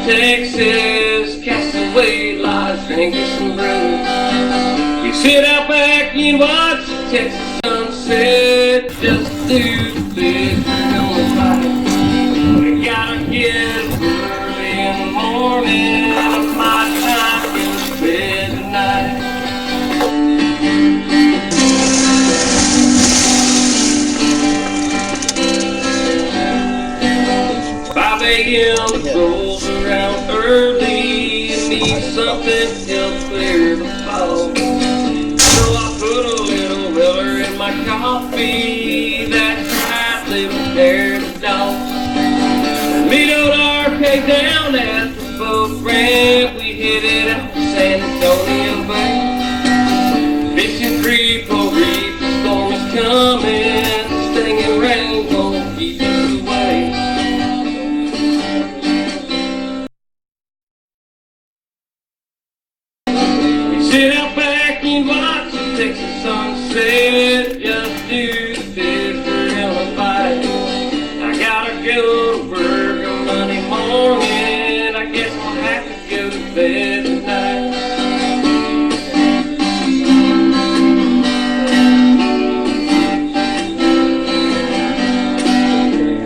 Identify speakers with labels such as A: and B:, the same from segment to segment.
A: Texas, Castaway Lodge, drinking some brew. We sit out back and watch the Texas sunset, just do the best on the light. We gotta get up early in the morning, I might not get to bed tonight. 5 a.m. rolls around early and need something to help clear the fog. So I put a little Miller in my coffee, that's right, little dare the dog. Meet old RK down at the boat ramp, we headed out to San Antonio Bay. Fishing Creek, oh reef, the storm is coming, stinging rain won't keep us away. Sit out back and watch the Texas sunset, just do the fish for hell of a fight. I gotta go to work on Monday morning, I guess I'll have to go to bed tonight.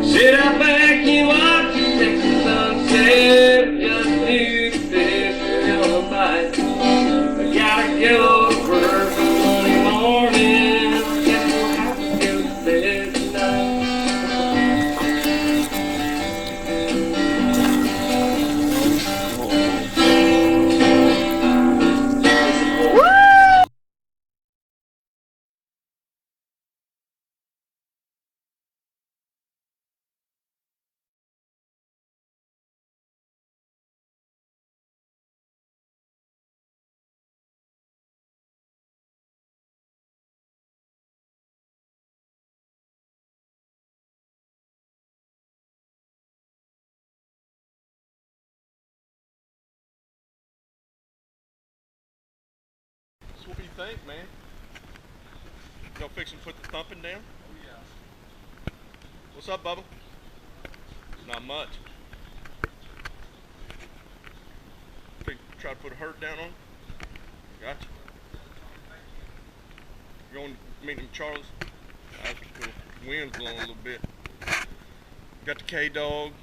A: Sit out back and watch the Texas sunset, just do the fish for hell of a fight. Gotta go to work on Monday morning, guess we'll have to go to bed tonight.
B: What do you think, man? Y'all fixing to put the thumping down? Oh yeah. What's up, Bubba? Not much. Try to put a hurt down on? Gotcha. You going to meet him, Charles? That's cool. Wind's blowing a little bit. Got the K-Dog.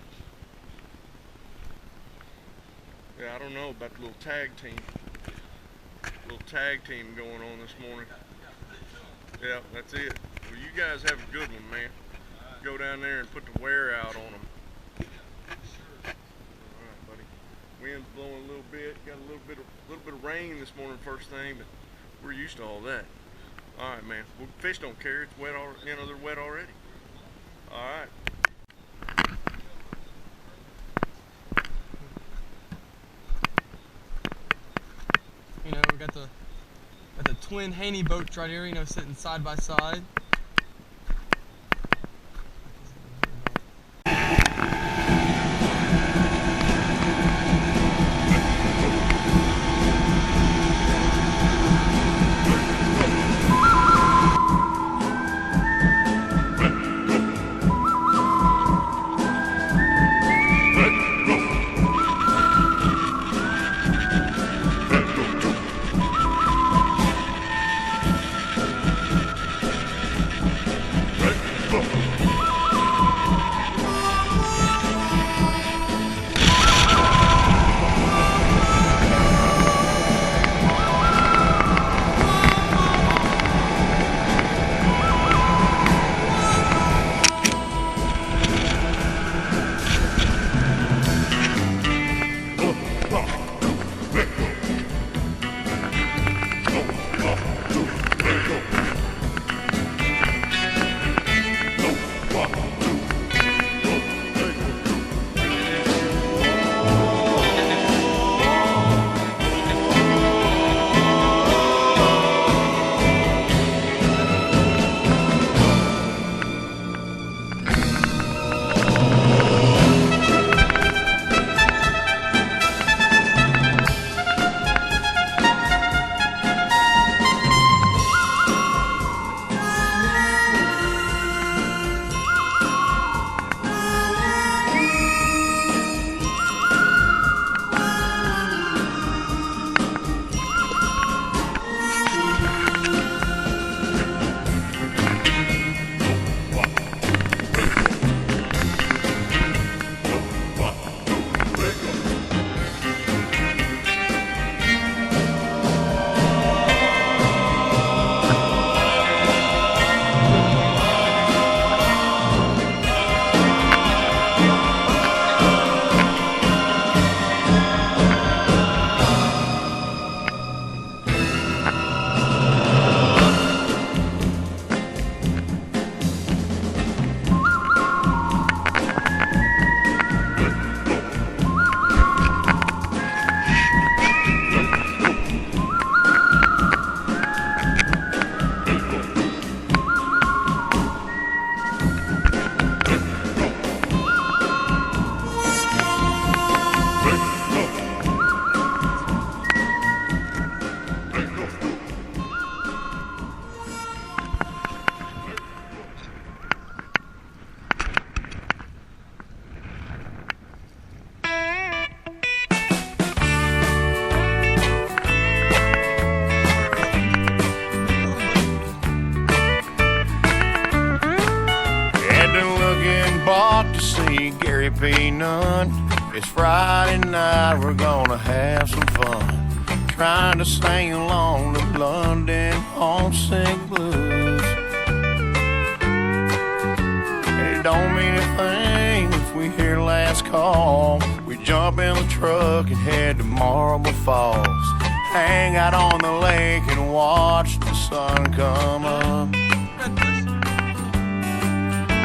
B: Yeah, I don't know about the little tag team. Little tag team going on this morning. Yeah, that's it. Well, you guys have a good one, man. Go down there and put the wear out on them. All right, buddy. Wind's blowing a little bit. Got a little bit of rain this morning, first thing, but we're used to all that. All right, man. Well, fish don't care. It's wet already. You know, they're wet already. All right.
C: You know, we got the twin Haney boats right here, you know, sitting side by side.
D: to see Gary P. Nunn. It's Friday night, we're gonna have some fun, trying to sing along to London homesick blues. It don't mean a thing if we hear last call. We jump in the truck and head to Marble Falls, hang out on the lake and watch the sun come up.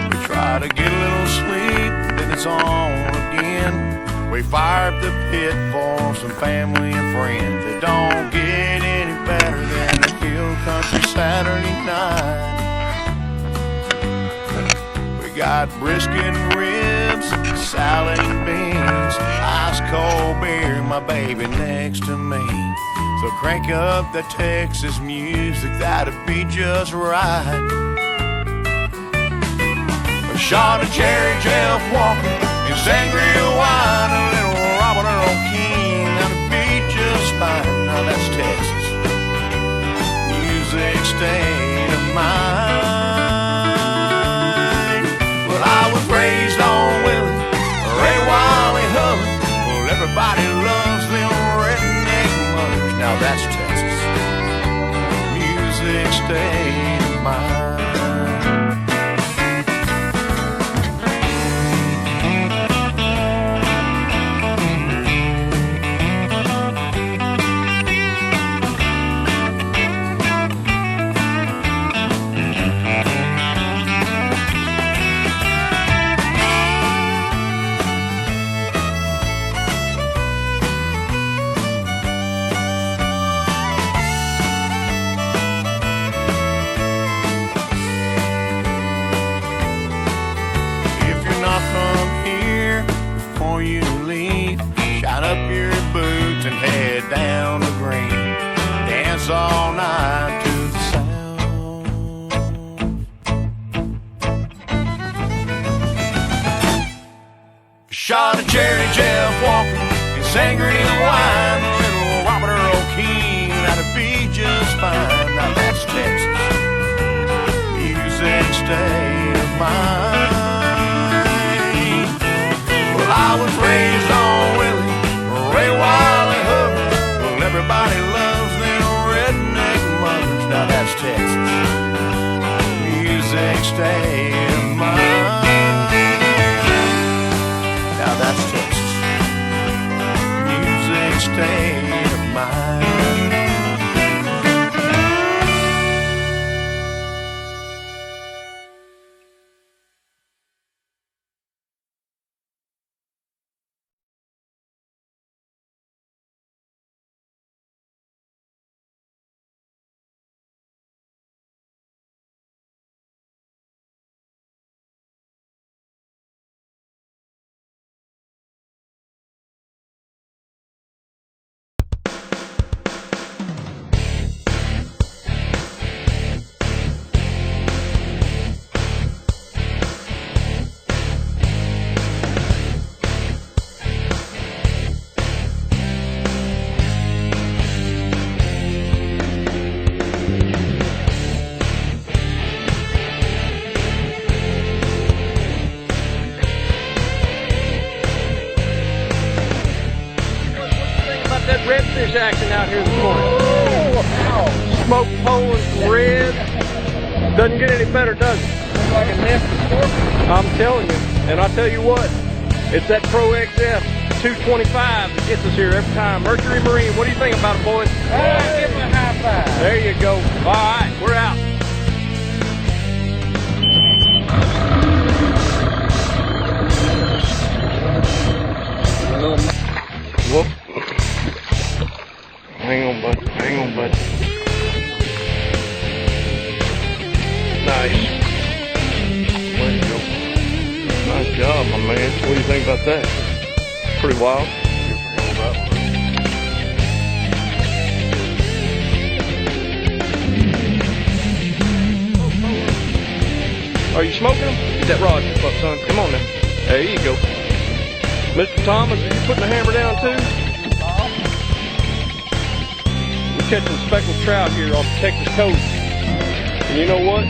D: We try to get a little sleep, then it's on again. We fire up the pit for some family and friends. It don't get any better than a hill country Saturday night. We got brisket and ribs, salad and beans, ice cold beer, my baby next to me. So crank up the Texas music, that'll be just right. A shot of Jerry Jeff Walker and sangria wine, a little Robert Earl King, that'll be just fine. Now that's Texas music state of mind. Well, I was raised on Willie, Ray Wiley Hubbard. Well, everybody loves them redneck mothers. Now that's Texas music state of mind. You leave, shine up your boots and head down the green. Dance all night to the sound. A shot of Jerry Jeff Walker and sangria wine, a little Robert Earl King, that'll be just fine. Now that's Texas music state of mind. I was raised on Willie, Ray Wiley Hubbard. Well, everybody loves them redneck mothers. Now that's Texas music state of mind. Now that's Texas music state of mind.
E: That redfish action out here this morning. Smoked Poland red. Doesn't get any better, does it? Looks like a nest of scorpions. I'm telling you. And I'll tell you what, it's that Pro XF 225 that gets us here every time. Mercury Marine, what do you think about it, boys? Give them a high five. There you go. All right, we're out. Whoop. Hang on, bud. Hang on, bud. Nice. Way to go. Nice job, my man. What do you think about that? Pretty wild. Are you smoking them? Get that rod, son. Come on now. There you go. Mr. Thomas, are you putting the hammer down too? We're catching speckled trout here off the Texas coast. And you know what?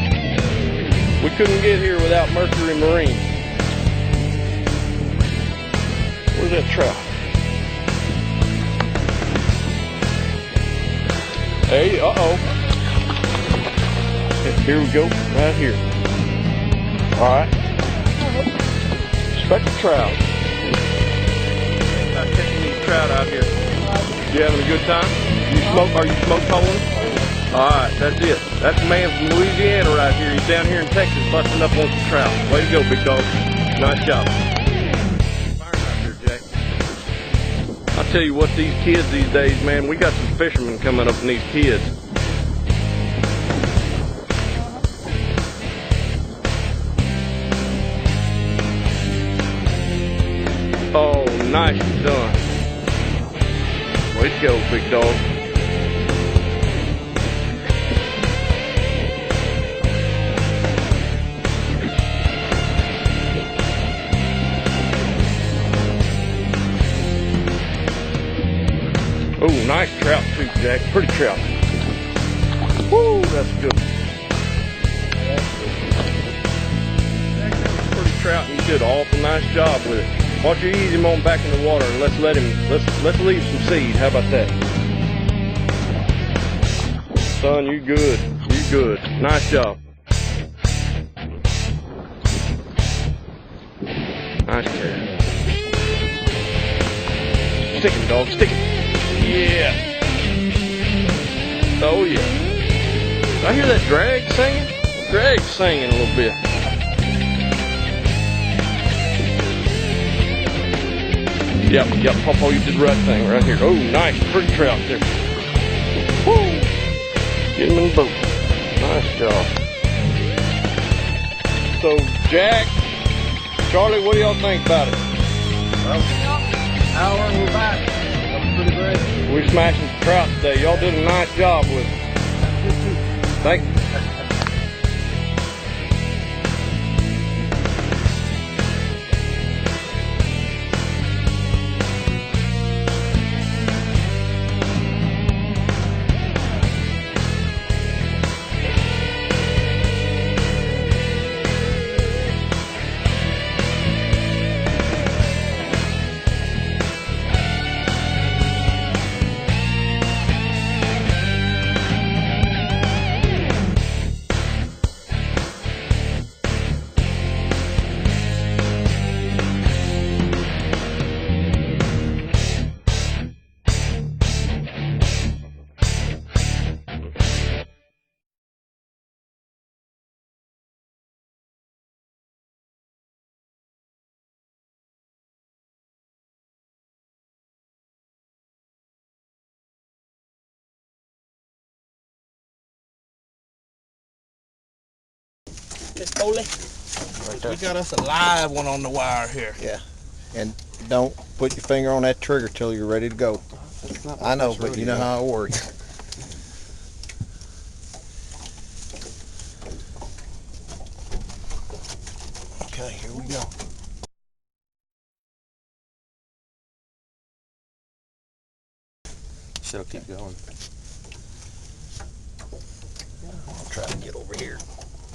E: We couldn't get here without Mercury Marine. Where's that trout? Hey, uh-oh. Here we go, right here. All right. Speckled trout. I'm catching these trout out here. You having a good time? Are you smoke poling? All right, that's it. That's a man from Louisiana right here. He's down here in Texas busting up on some trout. Way to go, big dog. Nice job. I'll tell you what, these kids these days, man, we got some fishermen coming up in these kids. Oh, nice done. Way to go, big dog. Oh, nice trout too, Jack. Pretty trout. Woo, that's good. Pretty trout, and you did an awful nice job with it. Why don't you ease him on back in the water and let's leave some seed. How about that? Son, you good. You good. Nice job. Nice catch. Stick him, dog. Stick him. Yeah. Oh yeah. Did I hear that drag singing? Drag's singing a little bit. Yep, Pawpaw, you did the right thing right here. Oh, nice, pretty trout there. Woo! Get him in the boat. Nice job. So, Jack, Charlie, what do y'all think about it?
F: Well, hour and we're back. That's pretty great.
E: We're smashing some trout today. Y'all did a nice job with it. Thank you.
F: Miss Foley, we got us a live one on the wire here.
G: Yeah, and don't put your finger on that trigger till you're ready to go. I know, but you know how it works. Okay, here we go.
F: Shit'll keep going.
G: I'll try to get over here,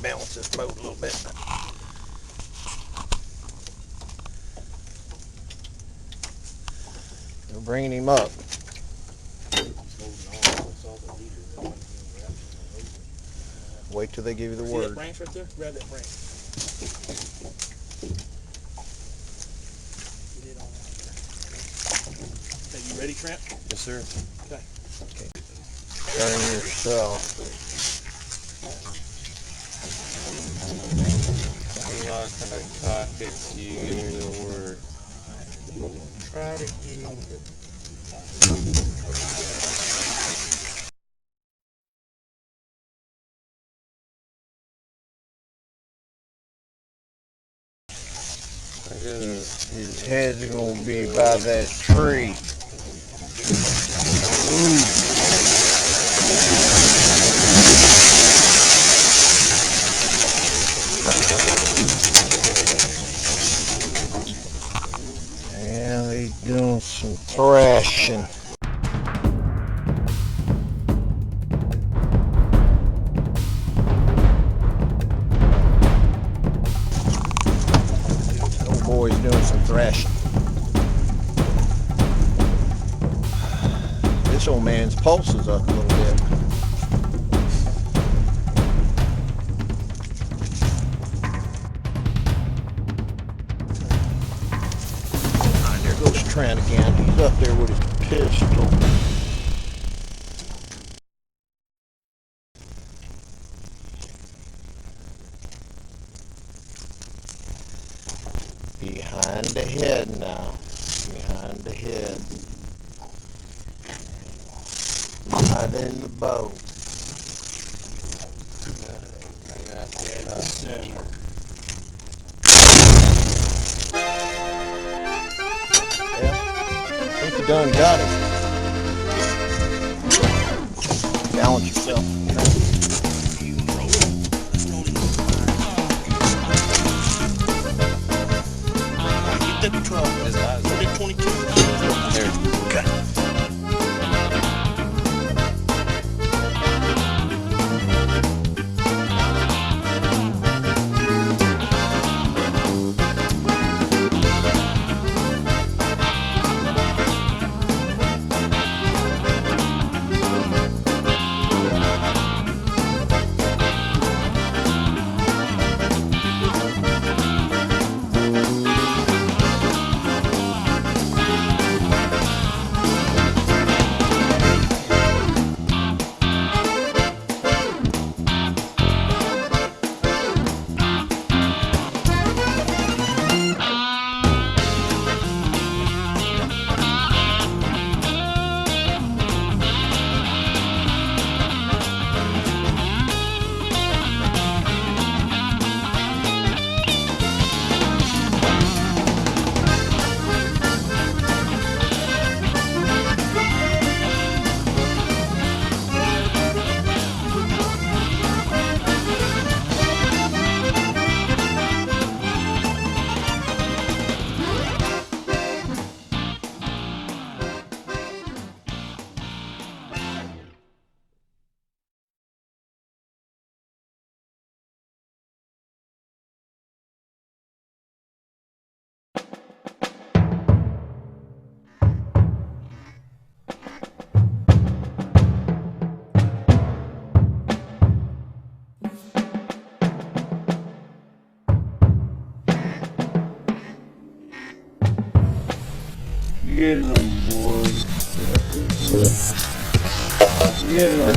G: balance this boat a little bit. We're bringing him up. Wait till they give you the
F: See
G: word.
F: that branch right there? Grab that branch. Get it on there. Okay, you ready, Trent?
G: Yes, sir.
F: Okay.
G: Turn yourself.
F: You give me the word. Try to get
G: His head's gonna be by that tree. Yeah, they doing some thrashing. Old boy's doing some thrashing. pulses up a little bit. Alright, there goes Trent again. He's up there with his pistol. Behind the head now. Behind the head. Right in the bow. Yeah, I think you done got him. Balance yourself. Get the truck. Put it 22. There. Okay. Get him, boys. Get him.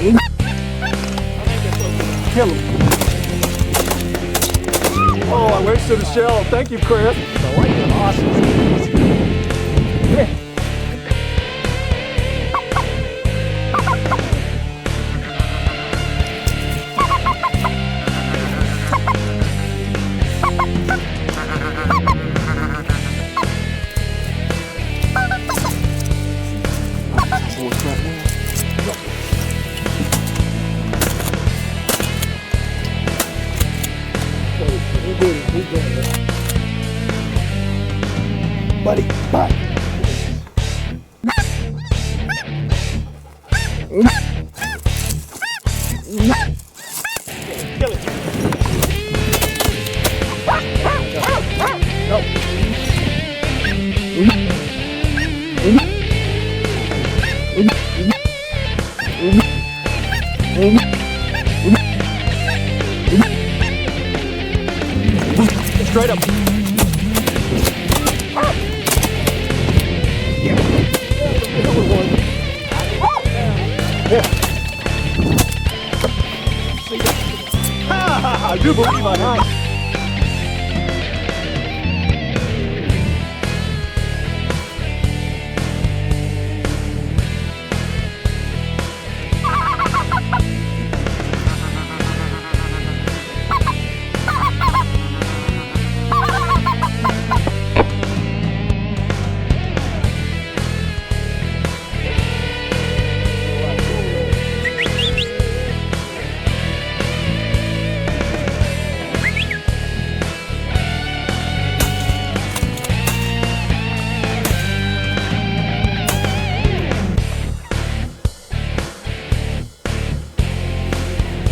E: Kill him. Oh, I wasted a shell. Thank you, Chris. Awesome. Yeah. Buddy, bye. Kill it. No. Straight up. I do believe I am.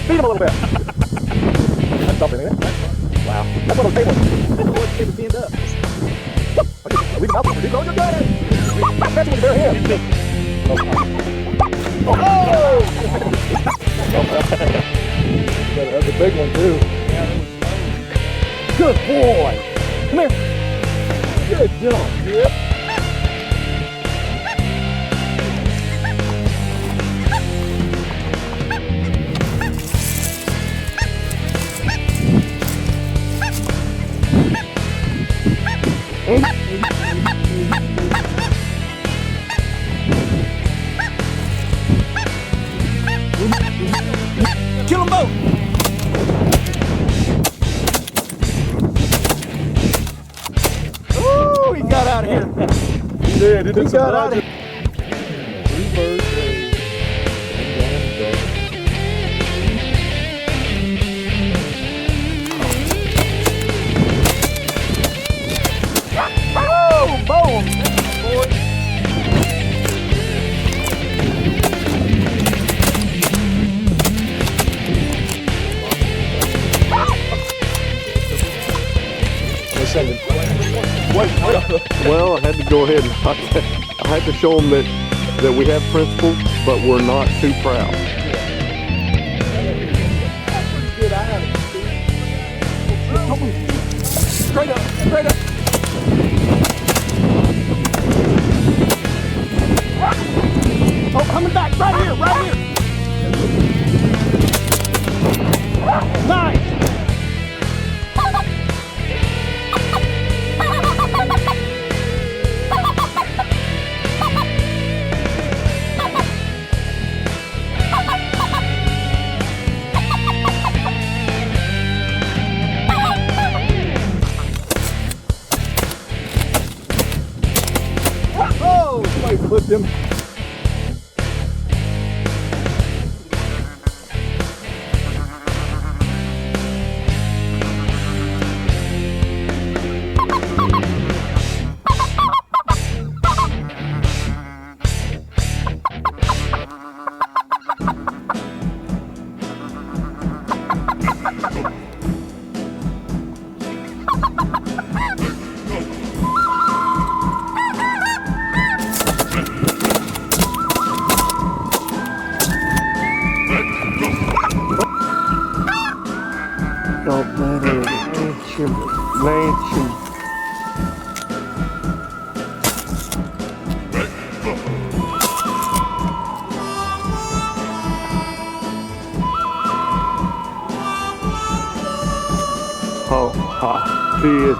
E: Feed him a little bit. That's something, isn't it? Wow. That's one of those tables. Let's keep it pinned up. Leave him out there. Go, just go ahead. Catch him with your bare hands. Oh! That's a big one, too. Good boy. Come here. Good job, kid. Kill them both! Ooh, he got out of here. He did. He got out of here. Boom!
H: Well, I had to go ahead and I had to show them that we have principles, but we're not too proud.
E: Straight up, straight up. Oh, coming back, right here, right here. Nice. Oh, somebody flipped him.
H: Ah, she is.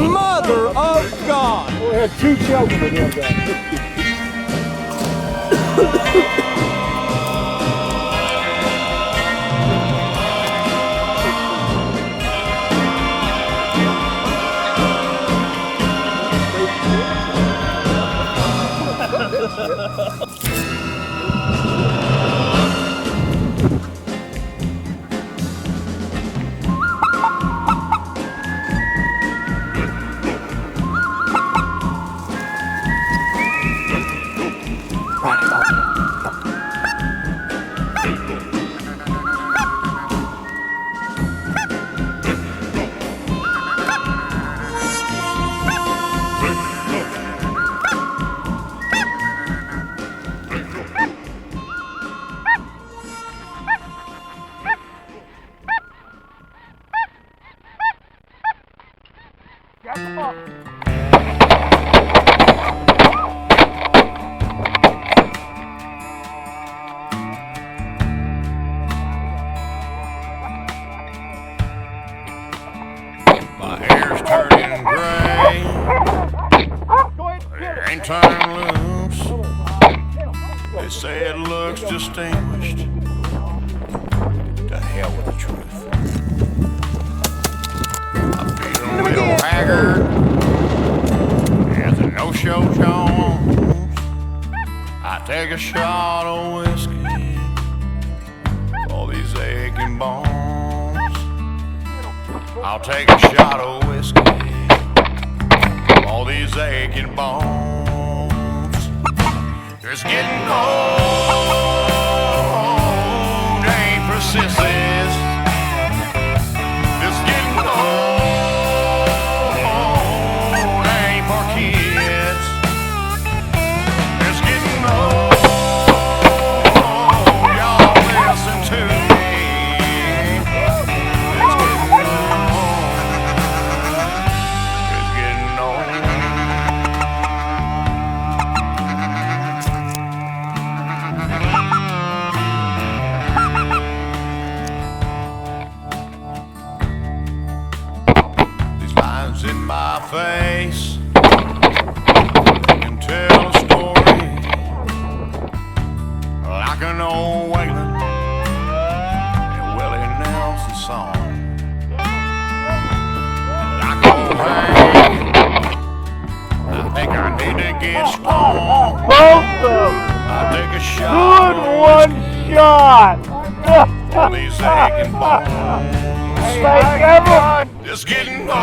E: Mother of God! We had 2 children with him guys.
D: My hair's turning gray. It ain't turning loose. They say it looks distinguished. To hell with the truth. I'm feeling real haggard as the no-show Jones. I take a shot of whiskey for these aching bones. I'll take a shot of whiskey, all these aching bones. It's getting old, ain't persistent. It's getting old, ain't for kids. It's getting old, y'all listen to me. In my face, can tell a story like an old Waylon and Willie Nelson song. Like old Hank, I think I need to get strong.
E: Both of them!
D: I take a shot.
E: Good one shot!
D: All these aching bones.
E: Thank everyone!
D: It's getting old,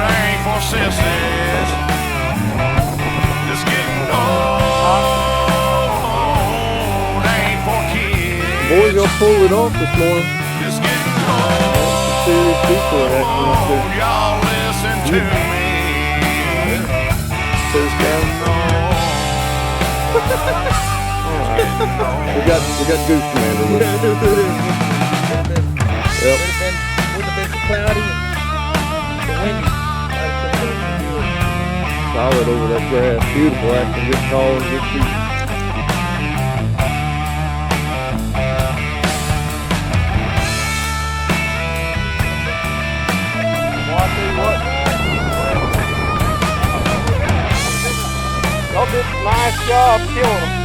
D: ain't for sissies. It's getting old, ain't for kids.
H: Boys, y'all pulled it off this morning.
D: It's getting old,
H: Serious people are acting up there.
D: y'all listen to me.
H: First down. We got Goose Commander with us. Yep.
F: Would have been cloudy and windy.
H: Solid over that grass. Beautiful action. Good call and good shooting.
E: it. Nice job killing them.